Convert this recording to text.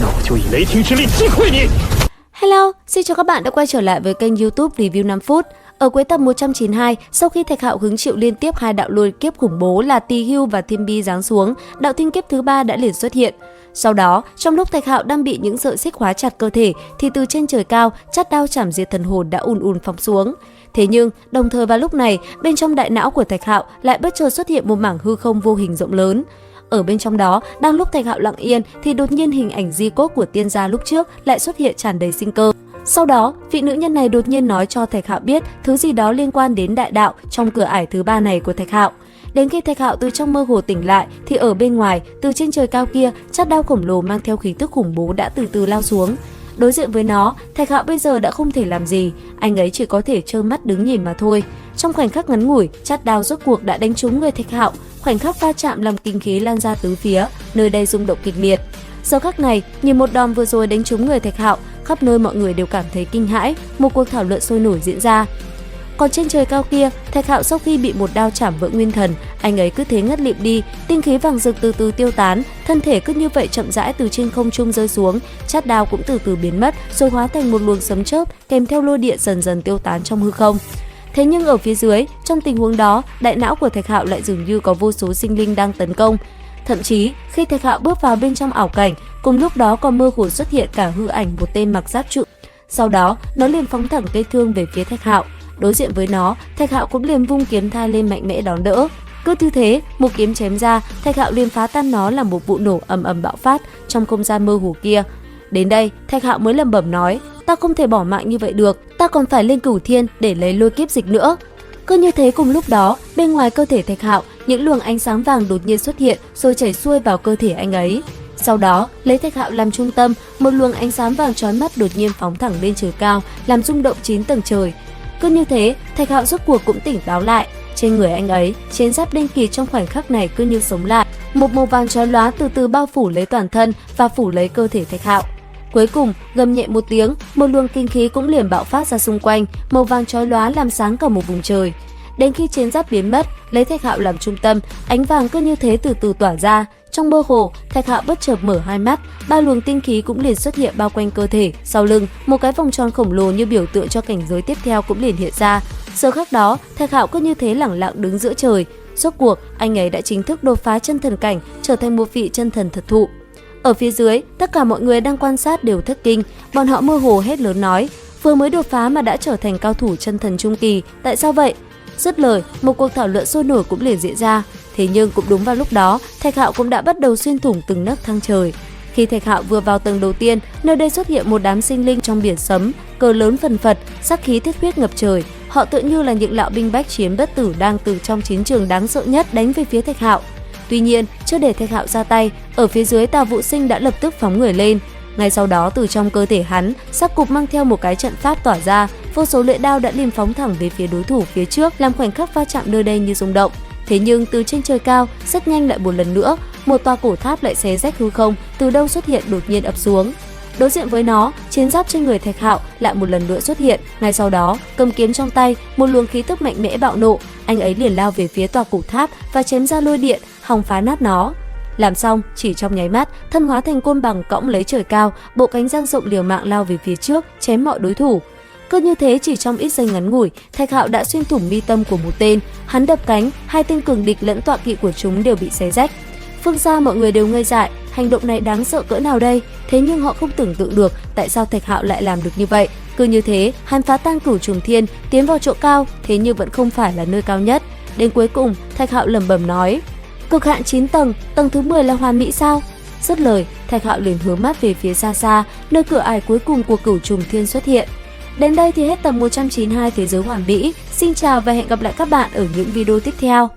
那我就以雷霆之力击溃你。 Hello, xin chào các bạn đã quay trở lại với kênh YouTube Review 5 phút. Ở cuối tập 192, sau khi Thạch Hạo hứng chịu liên tiếp hai đạo lôi kiếp khủng bố là Tỳ Hưu và Thiên Bi giáng xuống, đạo thiên kiếp thứ ba đã liền xuất hiện. Sau đó, trong lúc Thạch Hạo đang bị những sợi xích khóa chặt cơ thể, thì từ trên trời cao, chát đao chảm diệt thần hồn đã ùn ùn phóng xuống. Thế nhưng, đồng thời vào lúc này, bên trong đại não của Thạch Hạo lại bất chợt xuất hiện một mảng hư không vô hình rộng lớn. Ở bên trong đó, đang lúc Thạch Hạo lặng yên thì đột nhiên hình ảnh di cốt của tiên gia lúc trước lại xuất hiện tràn đầy sinh cơ. Sau đó, vị nữ nhân này đột nhiên nói cho Thạch Hạo biết thứ gì đó liên quan đến đại đạo trong cửa ải thứ ba này của Thạch Hạo. Đến khi Thạch Hạo từ trong mơ hồ tỉnh lại thì ở bên ngoài, từ trên trời cao kia, chát đao khổng lồ mang theo khí tức khủng bố đã từ từ lao xuống. Đối diện với nó, Thạch Hạo bây giờ đã không thể làm gì, anh ấy chỉ có thể trơ mắt đứng nhìn mà thôi. Trong khoảnh khắc ngắn ngủi, chát đao rốt cuộc đã đánh trúng người Thạch Hạo, khoảnh khắc va chạm làm kinh khí lan ra tứ phía, nơi đây rung động kịch liệt. Giờ khắc này, nhìn một đòn vừa rồi đánh trúng người Thạch Hạo, khắp nơi mọi người đều cảm thấy kinh hãi, một cuộc thảo luận sôi nổi diễn ra. Còn trên trời cao kia, Thạch Hạo sau khi bị một đao chảm vỡ nguyên thần, anh ấy cứ thế ngất lịm đi, tinh khí vàng rực từ từ tiêu tán, thân thể cứ như vậy chậm rãi từ trên không trung rơi xuống, chát đao cũng từ từ biến mất, rồi hóa thành một luồng sấm chớp kèm theo lôi điện dần dần tiêu tán trong hư không. Thế nhưng ở phía dưới, trong tình huống đó, đại não của Thạch Hạo lại dường như có vô số sinh linh đang tấn công. Thậm chí, khi Thạch Hạo bước vào bên trong ảo cảnh, cùng lúc đó còn mơ hồ xuất hiện cả hư ảnh một tên mặc giáp trụ. Sau đó, nó liền phóng thẳng cây thương về phía Thạch Hạo. Đối diện với nó, Thạch Hạo cũng liền vung kiếm thai lên mạnh mẽ đón đỡ. Cứ như thế, một kiếm chém ra, Thạch Hạo liền phá tan nó làm một vụ nổ ầm ầm bạo phát trong không gian mơ hồ kia. Đến đây, Thạch Hạo mới lẩm bẩm nói, ta không thể bỏ mạng như vậy được, ta còn phải lên Cửu Thiên để lấy lôi kiếp dịch nữa. Cứ như thế cùng lúc đó, bên ngoài cơ thể Thạch Hạo, những luồng ánh sáng vàng đột nhiên xuất hiện rồi chảy xuôi vào cơ thể anh ấy. Sau đó, lấy Thạch Hạo làm trung tâm, một luồng ánh sáng vàng chói mắt đột nhiên phóng thẳng lên trời cao, làm rung động 9 tầng trời. Cứ như thế, Thạch Hạo rốt cuộc cũng tỉnh táo lại. Trên người anh ấy, chiến giáp đen kịt trong khoảnh khắc này cứ như sống lại. Một màu vàng chói lóa từ từ bao phủ lấy toàn thân và phủ lấy cơ thể Thạch Hạo. Cuối cùng, gầm nhẹ một tiếng, một luồng kinh khí cũng liền bạo phát ra xung quanh, màu vàng chói lóa làm sáng cả một vùng trời. Đến khi chiến giáp biến mất, lấy Thạch Hạo làm trung tâm, ánh vàng cứ như thế từ từ tỏa ra. Trong mơ hồ, Thạch Hạo bất chợt mở hai mắt, ba luồng tinh khí cũng liền xuất hiện bao quanh cơ thể. Sau lưng, một cái vòng tròn khổng lồ như biểu tượng cho cảnh giới tiếp theo cũng liền hiện ra. Giờ khắc đó, Thạch Hạo cứ như thế lẳng lặng đứng giữa trời. Rốt cuộc, anh ấy đã chính thức đột phá chân thần cảnh, trở thành một vị chân thần thật thụ. Ở phía dưới, tất cả mọi người đang quan sát đều thất kinh, bọn họ mơ hồ hét lớn nói, vừa mới đột phá mà đã trở thành cao thủ chân thần trung kỳ, tại sao vậy? Dứt lời, một cuộc thảo luận sôi nổi cũng liền diễn ra. Thế nhưng cũng đúng vào lúc đó, Thạch Hạo cũng đã bắt đầu xuyên thủng từng nấc thang trời. Khi Thạch Hạo vừa vào tầng đầu tiên, nơi đây xuất hiện một đám sinh linh trong biển sấm, cờ lớn phần phật, sắc khí thiết huyết ngập trời. Họ tựa như là những lão binh bách chiến bất tử đang từ trong chiến trường đáng sợ nhất đánh về phía Thạch Hạo. Tuy nhiên, chưa để Thạch Hạo ra tay, ở phía dưới Tào Vũ Sinh đã lập tức phóng người lên. Ngay sau đó, từ trong cơ thể hắn, sắc cục mang theo một cái trận pháp tỏa ra, vô số lưỡi đao đã liền phóng thẳng về phía đối thủ phía trước, làm khoảnh khắc va chạm nơi đây như rung động. Thế nhưng từ trên trời cao, rất nhanh lại một lần nữa, một tòa cổ tháp lại xé rách hư không, từ đâu xuất hiện đột nhiên ập xuống. Đối diện với nó, chiến giáp trên người Thạch Hạo lại một lần nữa xuất hiện. Ngay sau đó, cầm kiếm trong tay, một luồng khí tức mạnh mẽ bạo nộ, anh ấy liền lao về phía tòa cổ tháp và chém ra lôi điện, hòng phá nát nó. Làm xong, chỉ trong nháy mắt, thân hóa thành côn bằng cõng lấy trời cao, bộ cánh dang rộng liều mạng lao về phía trước, chém mọi đối thủ. Cứ như thế chỉ trong ít giây ngắn ngủi, Thạch Hạo đã xuyên thủng mi tâm của một tên, hắn đập cánh, hai tên cường địch lẫn tọa kỵ của chúng đều bị xé rách. Phương xa mọi người đều ngây dại, hành động này đáng sợ cỡ nào đây? Thế nhưng họ không tưởng tượng được tại sao Thạch Hạo lại làm được như vậy. Cứ như thế, hắn phá tan Cửu Trùng Thiên, tiến vào chỗ cao, thế nhưng vẫn không phải là nơi cao nhất. Đến cuối cùng, Thạch Hạo lẩm bẩm nói: cực hạn 9 tầng, tầng thứ 10 là hoàn mỹ sao? Dứt lời, Thạch Hạo liền hướng mắt về phía xa xa, nơi cửa ải cuối cùng của Cửu Trùng Thiên xuất hiện. Đến đây thì hết tập 192 Thế giới hoàn mỹ. Xin chào và hẹn gặp lại các bạn ở những video tiếp theo.